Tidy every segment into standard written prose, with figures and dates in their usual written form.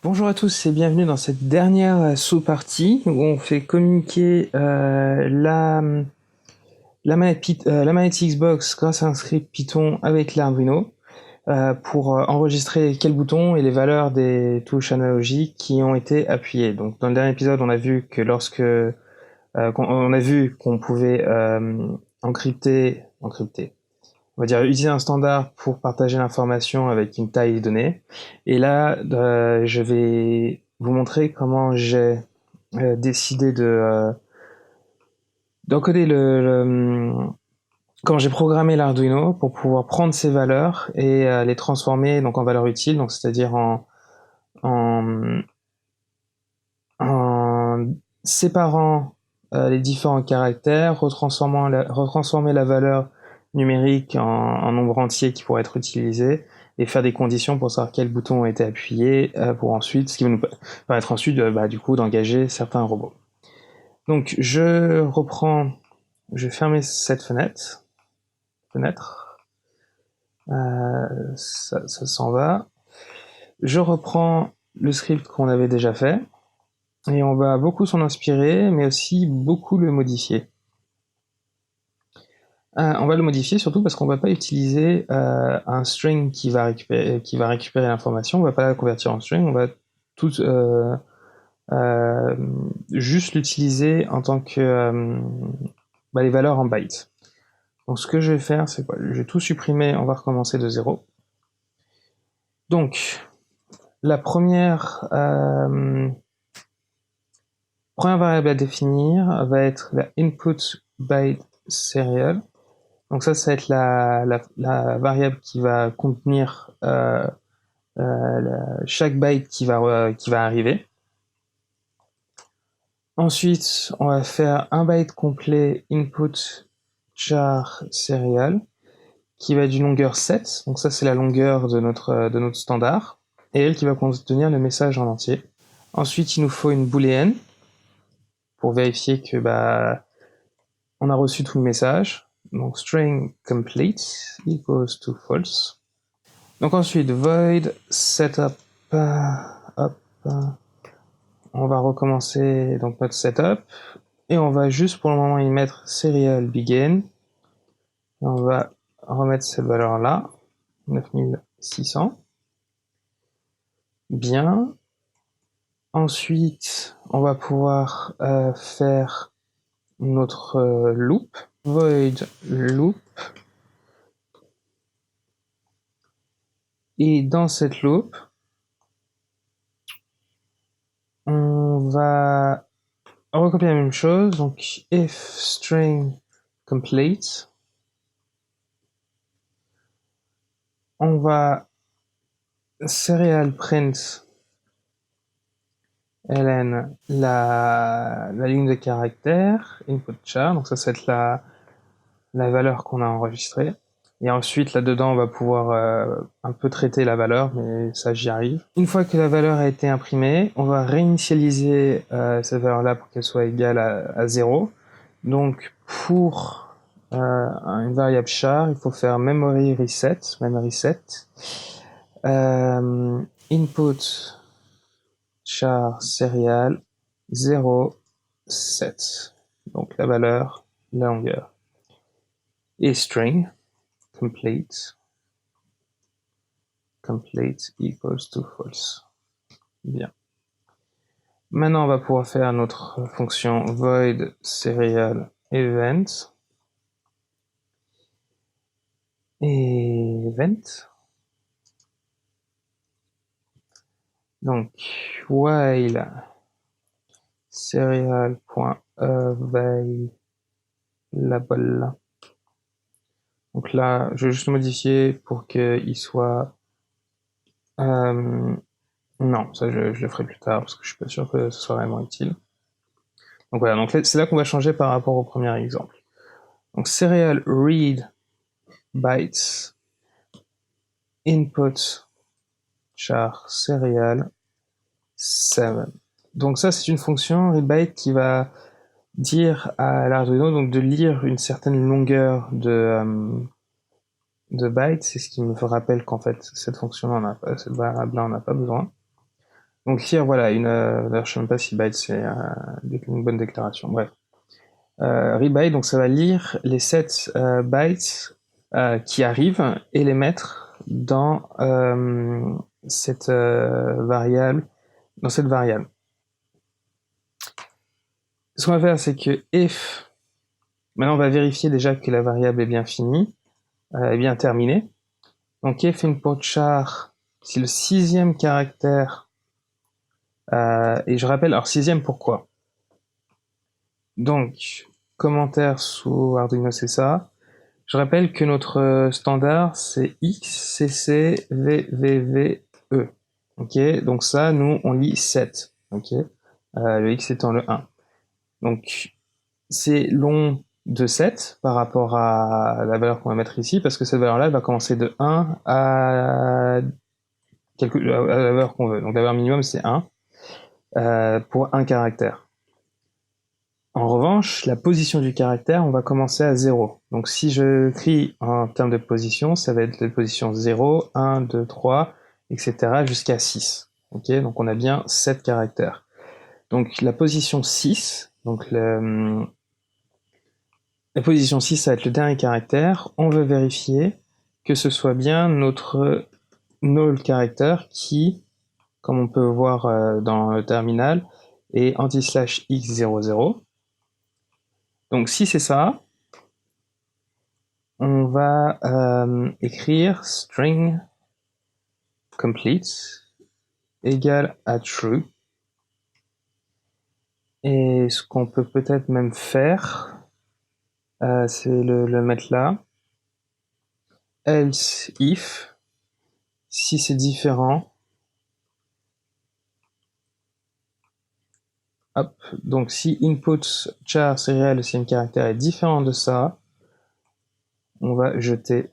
Bonjour à tous et bienvenue dans cette dernière sous-partie où on fait communiquer la manette Xbox grâce à un script Python avec l'Arduino pour enregistrer quels boutons et les valeurs des touches analogiques qui ont été appuyées. Donc dans le dernier épisode, on a vu que on a vu qu'on pouvait encrypter, on va dire utiliser un standard pour partager l'information avec une taille donnée. Et là, je vais vous montrer comment j'ai décidé d'encoder comment j'ai programmé l'Arduino pour pouvoir prendre ces valeurs et les transformer donc en valeurs utiles, donc c'est-à-dire en, en séparant les différents caractères, retransformer la valeur numérique en nombre entier qui pourrait être utilisé et faire des conditions pour savoir quels boutons ont été appuyés pour ensuite, ce qui va nous permettre ensuite du coup d'engager certains robots. Donc je vais fermer cette fenêtre, ça s'en va. Je reprends le script qu'on avait déjà fait et on va beaucoup s'en inspirer, mais aussi beaucoup le modifier. On va le modifier surtout parce qu'on ne va pas utiliser un string qui va récupérer l'information, on ne va pas la convertir en string, on va tout juste l'utiliser en tant que les valeurs en bytes. Donc ce que je vais faire, c'est quoi? Je vais tout supprimer, on va recommencer de zéro. Donc, la première variable à définir va être la input byte serial. Donc ça va être la variable qui va contenir chaque byte qui va arriver. Ensuite, on va faire un byte complet input char serial qui va d'une longueur 7. Donc ça, c'est la longueur de notre standard. Et elle qui va contenir le message en entier. Ensuite, il nous faut une booléenne pour vérifier que on a reçu tout le message. Donc string complete equals to false. Donc ensuite, void setup. On va recommencer donc notre setup. Et on va juste pour le moment y mettre serial begin. Et on va remettre cette valeur là, 9600. Bien. Ensuite, on va pouvoir faire notre loop, void loop. Et dans cette loop, on va recopier la même chose. Donc, if string complete, on va serial print ln la ligne de caractère, input char, donc ça va être la valeur qu'on a enregistrée. Et ensuite, là-dedans, on va pouvoir un peu traiter la valeur, mais ça, j'y arrive. Une fois que la valeur a été imprimée, on va réinitialiser cette valeur-là pour qu'elle soit égale à 0. Donc, pour une variable char, il faut faire memory reset, input char serial 0, 7. Donc, la valeur, la longueur. Et string complete equals to false. Bien. Maintenant, on va pouvoir faire notre fonction void serial event. Donc, while serial.available. Donc là, je vais juste modifier pour qu'il soit... non, ça je le ferai plus tard parce que je suis pas sûr que ce soit vraiment utile. Donc voilà, donc c'est là qu'on va changer par rapport au premier exemple. Donc serial read bytes input char serial 7. Donc ça c'est une fonction readbyte qui va dire à l'Arduino donc de lire une certaine longueur de bytes. C'est ce qui me rappelle qu'en fait cette fonction-là, cette variable-là, on n'a pas besoin. Donc lire, voilà, d'ailleurs je sais même pas si byte c'est une bonne déclaration, bref. Rebyte, donc ça va lire les 7 bytes qui arrivent et les mettre dans cette variable. Ce qu'on va faire, c'est que if, maintenant on va vérifier déjà que la variable est bien finie, est bien terminée. Donc if input char, c'est le 6e caractère, et je rappelle, alors 6e pourquoi? Donc, commentaire sous Arduino, c'est ça. Je rappelle que notre standard, c'est XCCVVVE. Ok, donc ça, nous, on lit 7. Ok, le X étant le 1. Donc, c'est long de 7 par rapport à la valeur qu'on va mettre ici, parce que cette valeur-là, elle va commencer de 1 à la valeur qu'on veut. Donc, la valeur minimum, c'est 1 pour un caractère. En revanche, la position du caractère, on va commencer à 0. Donc si je crie en termes de position, ça va être les positions 0, 1, 2, 3, etc. jusqu'à 6. Ok, donc on a bien 7 caractères. Donc la position 6, donc la position 6, ça va être le dernier caractère. On veut vérifier que ce soit bien notre null caractère qui, comme on peut voir dans le terminal, est anti/x00. Donc si c'est ça, on va écrire string complete égale à true. Et ce qu'on peut peut-être même faire, c'est le mettre là. Else if, si c'est différent. Hop, donc si input char serial, si un caractère est différent de ça, on va jeter,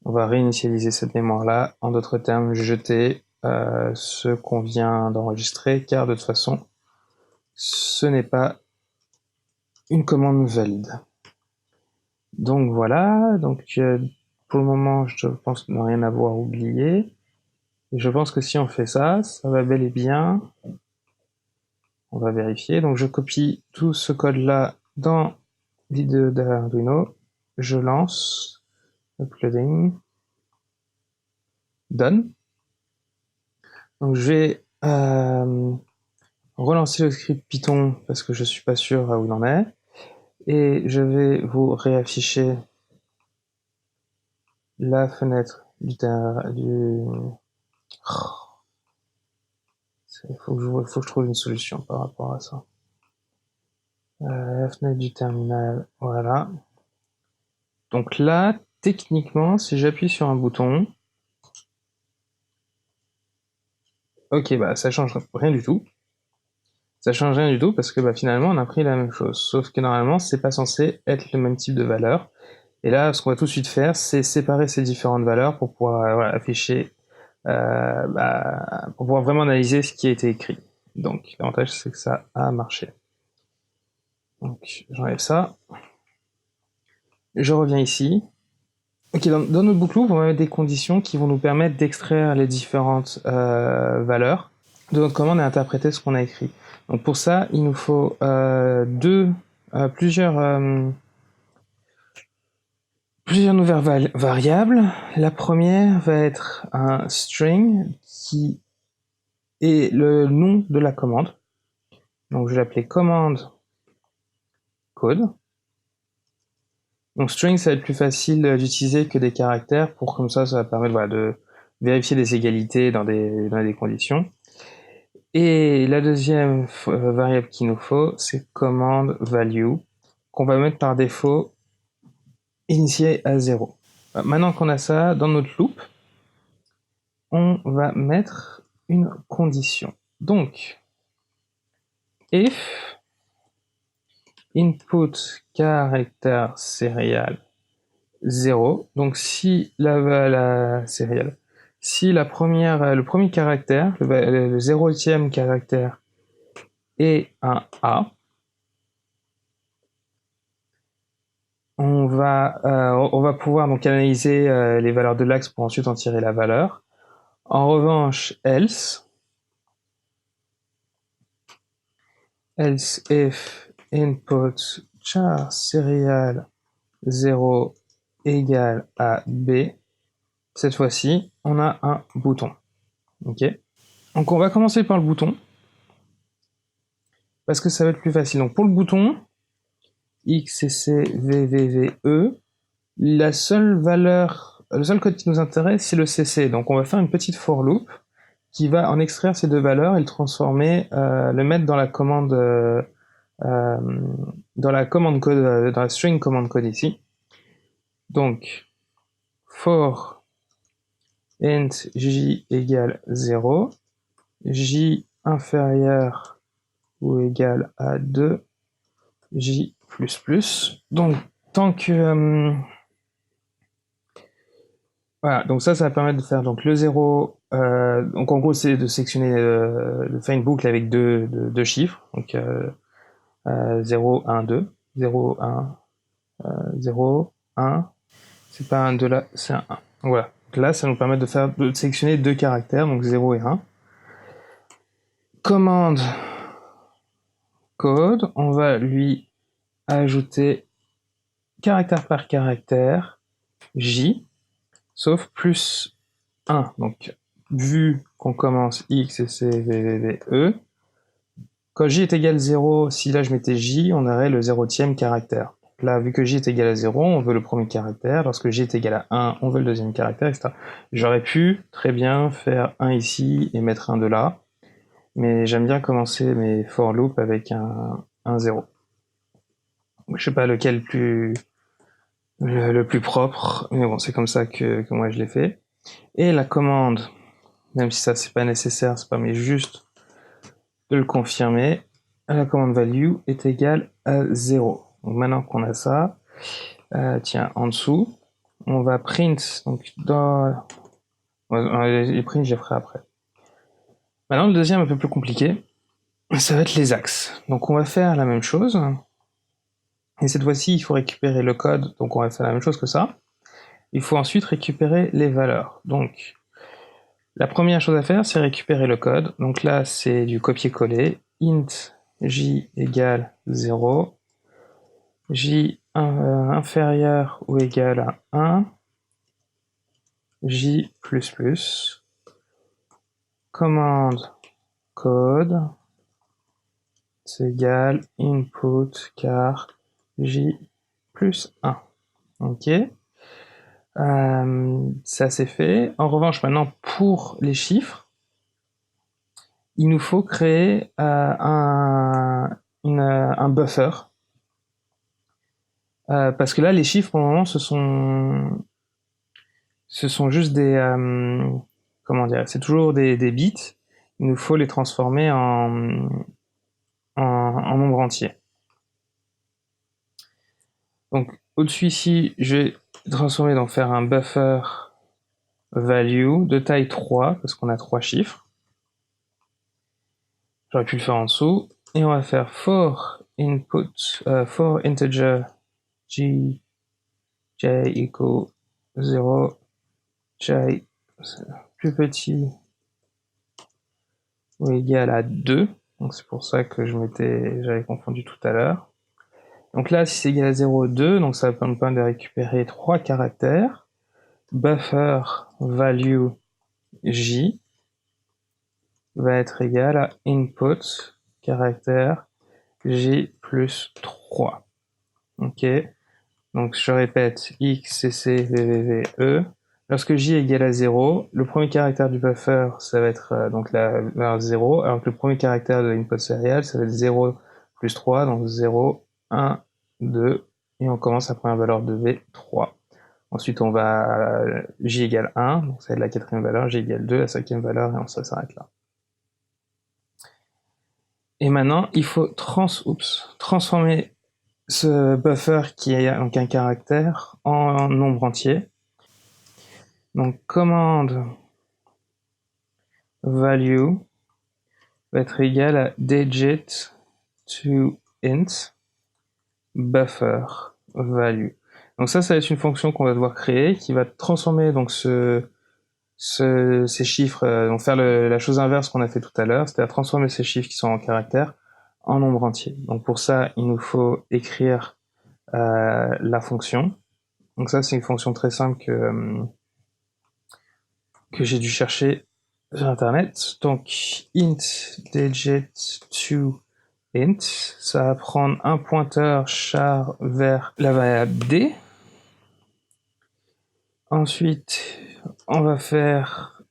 on va réinitialiser cette mémoire-là. En d'autres termes, jeter ce qu'on vient d'enregistrer, car de toute façon, ce n'est pas une commande valide. Donc voilà, donc pour le moment, je pense ne rien avoir oublié. Et je pense que si on fait ça, ça va bel et bien. On va vérifier. Donc je copie tout ce code-là dans l'IDE d'Arduino. Je lance, uploading, done. Donc je vais relancer le script Python parce que je suis pas sûr où il en est. Et je vais vous réafficher la fenêtre du... Il faut que je trouve une solution par rapport à ça. La fenêtre du terminal, voilà. Donc là, techniquement, si j'appuie sur un bouton, ok, bah ça change rien du tout. Ça change rien du tout parce que bah, finalement, on a pris la même chose. Sauf que normalement, c'est pas censé être le même type de valeur. Et là, ce qu'on va tout de suite faire, c'est séparer ces différentes valeurs pour pouvoir voilà, afficher, pour pouvoir vraiment analyser ce qui a été écrit. Donc, l'avantage, c'est que ça a marché. Donc, j'enlève ça. Je reviens ici. Ok, dans notre boucle loop, on va mettre des conditions qui vont nous permettre d'extraire les différentes valeurs de notre commande et interpréter ce qu'on a écrit. Donc pour ça, il nous faut plusieurs nouvelles variables. La première va être un string qui est le nom de la commande. Donc je vais l'appeler commande code. Donc string, ça va être plus facile d'utiliser que des caractères. Pour comme ça va permettre voilà, de vérifier des égalités dans des conditions. Et la deuxième variable qu'il nous faut, c'est command value, qu'on va mettre par défaut initié à 0. Maintenant qu'on a ça, dans notre loop, on va mettre une condition. Donc, if input character serial 0, donc si la serial, si le premier caractère, le 0e caractère est un A, on va pouvoir donc analyser les valeurs de l'axe pour ensuite en tirer la valeur. En revanche, else if input char serial 0 égale à B, cette fois-ci, on a un bouton. Ok. Donc on va commencer par le bouton, parce que ça va être plus facile. Donc pour le bouton, x, c, c, v, v, v, e, la seule valeur, le seul code qui nous intéresse, c'est le cc. Donc on va faire une petite for loop qui va en extraire ces deux valeurs et le transformer, le mettre dans la commande code, dans la string command code ici. Donc for int j égale 0, j inférieur ou égal à 2, j++. Donc tant que voilà, donc ça va permettre de faire donc le 0. Donc en gros, c'est de sectionner, de faire une boucle avec deux chiffres. Donc 0, 1, 2. 0, 1, 0, 1. C'est pas un 2 là, c'est un 1. Donc voilà. Donc là, ça nous permet de sélectionner deux caractères, donc 0 et 1. Commande code, on va lui ajouter caractère par caractère j, sauf plus 1. Donc, vu qu'on commence x, et c, v, v, v, e, quand j est égal à 0, si là je mettais j, on aurait le 0e caractère. Donc là, vu que j est égal à 0, on veut le premier caractère. Lorsque j est égal à 1, on veut le deuxième caractère, etc. J'aurais pu très bien faire 1 ici et mettre 1 de là, mais j'aime bien commencer mes for loop avec un 0. Je sais pas lequel le plus propre, mais bon, c'est comme ça que moi je l'ai fait. Et la commande, même si ça c'est pas nécessaire, ça permet juste de le confirmer, la commande value est égale à 0. Donc maintenant qu'on a ça, tiens, en dessous, on va print, donc dans les prints, je les ferai après. Maintenant, le deuxième un peu plus compliqué, ça va être les axes. Donc on va faire la même chose, et cette fois-ci, il faut récupérer le code, donc on va faire la même chose que ça. Il faut ensuite récupérer les valeurs. Donc, la première chose à faire, c'est récupérer le code. Donc là, c'est du copier-coller. Int j égale 0, j inférieur ou égal à 1, j++, commande code, c'est égal input car j plus 1. Ok. Ça c'est fait. En revanche, maintenant, pour les chiffres, il nous faut créer un buffer. Parce que là, les chiffres, pour le moment, ce sont juste des... comment dire, c'est toujours des bits. Il nous faut les transformer en nombre entier. Donc, au-dessus ici, je vais transformer, donc faire un buffer value de taille 3, parce qu'on a 3 chiffres. J'aurais pu le faire en dessous. Et on va faire for integer j equal 0, j plus petit ou égal à 2. Donc c'est pour ça que j'avais confondu tout à l'heure. Donc là, si c'est égal à 0, 2, donc ça va me permettre de récupérer 3 caractères. Buffer value j va être égal à input caractère j plus 3. Ok. Donc je répète x, c, c, v, v, v, e. Lorsque j est égal à 0, le premier caractère du buffer, ça va être donc la valeur 0, alors que le premier caractère de l'input serial, ça va être 0 plus 3, donc 0, 1, 2, et on commence la première valeur de v, 3. Ensuite, on va j égale 1, donc ça va être la quatrième valeur, j égale 2, la cinquième valeur, et on s'arrête là. Et maintenant, il faut transformer ce buffer qui est donc un caractère en nombre int. Donc commande value va être égale à digit to int buffer value. Donc ça va être une fonction qu'on va devoir créer qui va transformer donc ce ces chiffres, donc faire la chose inverse qu'on a fait tout à l'heure, c'est-à-dire transformer ces chiffres qui sont en caractères en nombre entier. Donc pour ça, il nous faut écrire la fonction. Donc ça, c'est une fonction très simple que j'ai dû chercher sur Internet. Donc int digit to int, ça va prendre un pointeur char vers la variable d. Ensuite, on va faire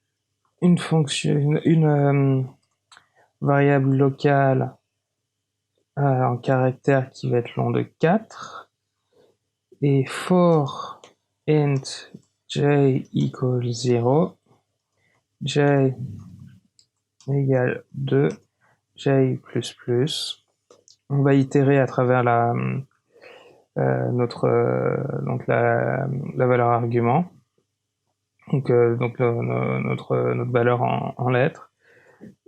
une fonction, une variable locale en caractère qui va être long de 4. Et for int j equals 0, j égale 2, j++. On va itérer à travers donc la valeur argument. Donc notre valeur en lettres.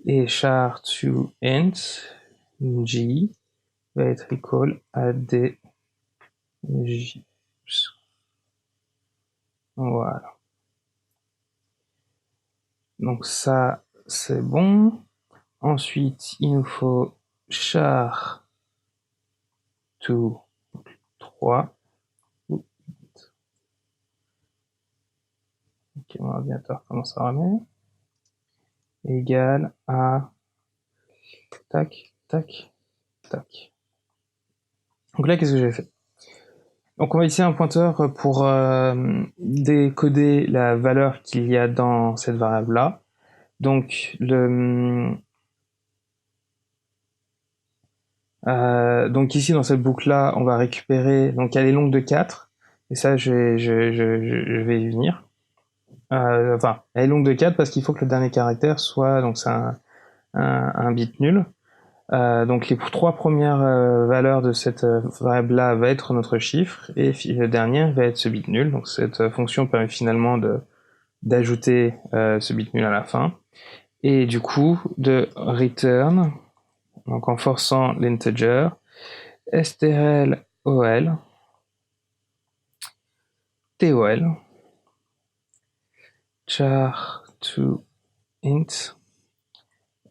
Et char to int j va être equal à d j. Voilà. Donc ça, c'est bon. Ensuite, il nous faut char to 3. Ok, mon ordinateur commence à ramer. Égal à tac, tac, tac. Donc là, qu'est-ce que j'ai fait? Donc on va utiliser un pointeur pour décoder la valeur qu'il y a dans cette variable-là. Donc donc ici dans cette boucle-là, on va récupérer. Donc elle est longue de 4, et ça je vais y venir. Enfin, elle est longue de 4 parce qu'il faut que le dernier caractère soit, donc c'est un bit nul. Donc les 3 premières valeurs de cette variable-là va être notre chiffre, et le dernier va être ce bit nul. Donc cette fonction permet finalement d'ajouter ce bit nul à la fin. Et du coup, de return, donc en forçant l'integer, strl ol, tol, char to int,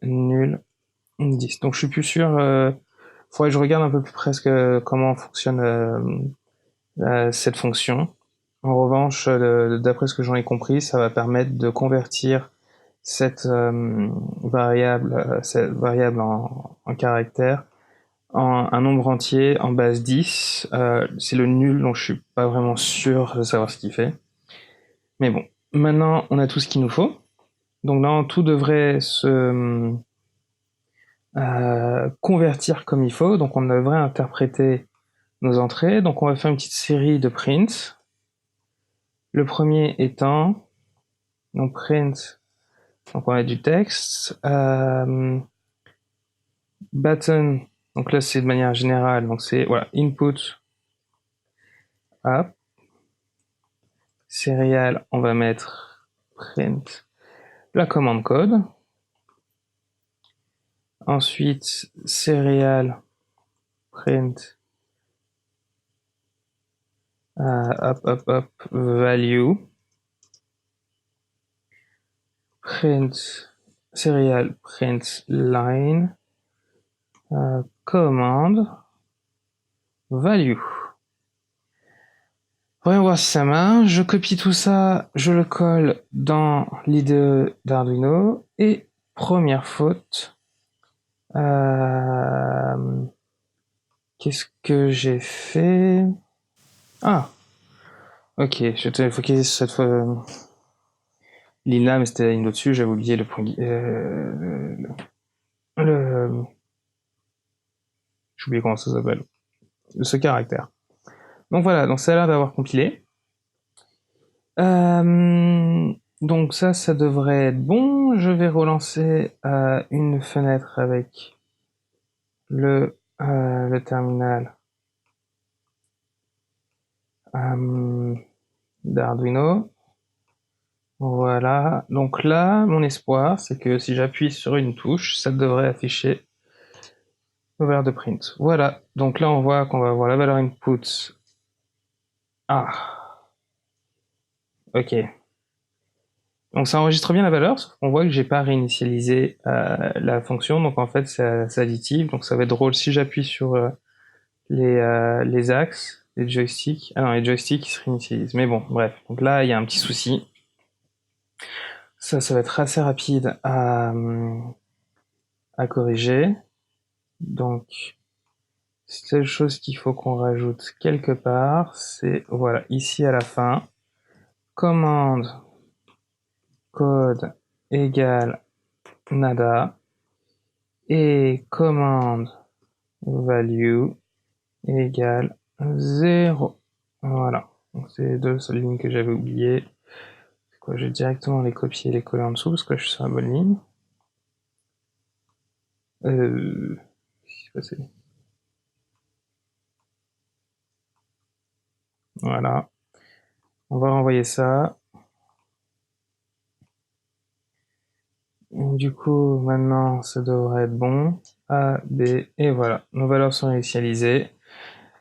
nul, 10. Donc je suis plus sûr, faudrait que je regarde un peu plus presque comment fonctionne cette fonction. En revanche, d'après ce que j'en ai compris, ça va permettre de convertir cette variable en caractère en un nombre entier en base 10. C'est le nul, donc je suis pas vraiment sûr de savoir ce qu'il fait. Mais bon, maintenant on a tout ce qu'il nous faut. Donc là, tout devrait se convertir comme il faut. Donc on devrait interpréter nos entrées. Donc on va faire une petite série de prints. Le premier étant, donc print, donc on a du texte. Button, donc là c'est de manière générale, donc c'est voilà, input, up. Serial, on va mettre print la commande code. Ensuite, serial, print value. Print serial, print line, commande value. Voyons voir si ça marche. Je copie tout ça, je le colle dans l'IDE d'Arduino, et première faute. Qu'est-ce que j'ai fait? Ah, ok, je te focaliser sur cette fois. Ligne là, mais c'était la ligne au-dessus, j'avais oublié le point. J'ai oublié comment ça s'appelle. Ce caractère. Donc voilà, donc ça a l'air d'avoir compilé. Donc ça devrait être bon. Je vais relancer une fenêtre avec le terminal d'Arduino. Voilà, donc là, mon espoir, c'est que si j'appuie sur une touche, ça devrait afficher la valeur de print. Voilà, donc là on voit qu'on va avoir la valeur input. Ah, ok. Donc ça enregistre bien la valeur, sauf qu'on voit que j'ai pas réinitialisé la fonction, donc en fait c'est additif, donc ça va être drôle si j'appuie sur les axes, les joysticks. Ah non, les joysticks ils se réinitialisent. Mais bon, bref. Donc là, il y a un petit souci. Ça va être assez rapide à corriger. Donc, seule chose qu'il faut qu'on rajoute quelque part, c'est, voilà, ici à la fin, commande code égale nada et commande value égale 0. Voilà. Donc c'est les deux seules lignes que j'avais oubliées. Quoi, je vais directement les copier et les coller en dessous parce que je suis sur la bonne ligne. Qu'est-ce qui s'est passé? Voilà. On va renvoyer ça. Du coup, maintenant, ça devrait être bon. A, B, et voilà. Nos valeurs sont initialisées.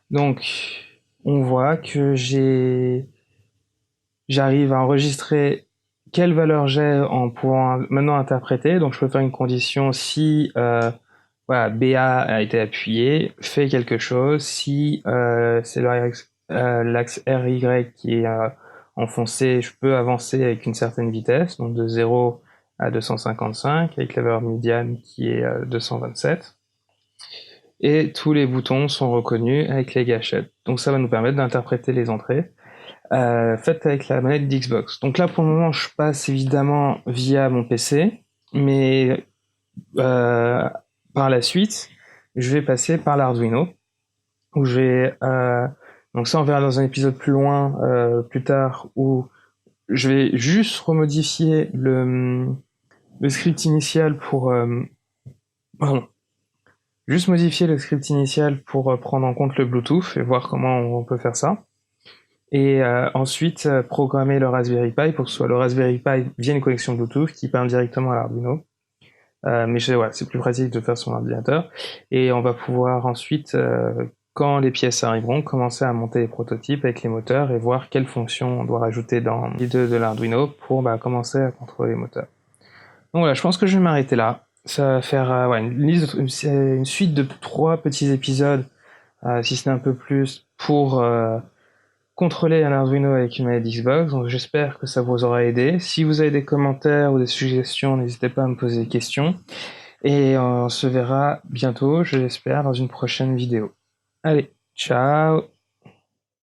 Donc, on voit que j'arrive à enregistrer quelle valeur j'ai en pouvant maintenant interpréter. Donc, je peux faire une condition si voilà, BA a été appuyé, fait quelque chose. Si c'est l'axe RY qui est enfoncé, je peux avancer avec une certaine vitesse, donc de 0 à 255, avec la valeur médiane qui est 227. Et tous les boutons sont reconnus avec les gâchettes. Donc ça va nous permettre d'interpréter les entrées faites avec la manette d'Xbox. Donc là, pour le moment, je passe évidemment via mon PC, mais par la suite, je vais passer par l'Arduino, où je vais... donc ça, on verra dans un épisode plus loin, plus tard, où je vais juste remodifier le script initial pour... pardon. Juste modifier le script initial pour prendre en compte le Bluetooth et voir comment on peut faire ça. Et ensuite, programmer le Raspberry Pi pour que ce soit le Raspberry Pi via une connexion Bluetooth qui parle directement à l'Arduino. Mais voilà, c'est plus pratique de faire sur l'ordinateur. Et on va pouvoir ensuite, quand les pièces arriveront, commencer à monter les prototypes avec les moteurs et voir quelles fonctions on doit rajouter dans l'IDE de l'Arduino pour commencer à contrôler les moteurs. Donc voilà, je pense que je vais m'arrêter là. Ça va faire une suite de 3 petits épisodes, si ce n'est un peu plus, pour contrôler un Arduino avec une manette Xbox. Donc j'espère que ça vous aura aidé. Si vous avez des commentaires ou des suggestions, n'hésitez pas à me poser des questions. Et on se verra bientôt, je l'espère, dans une prochaine vidéo. Allez, ciao!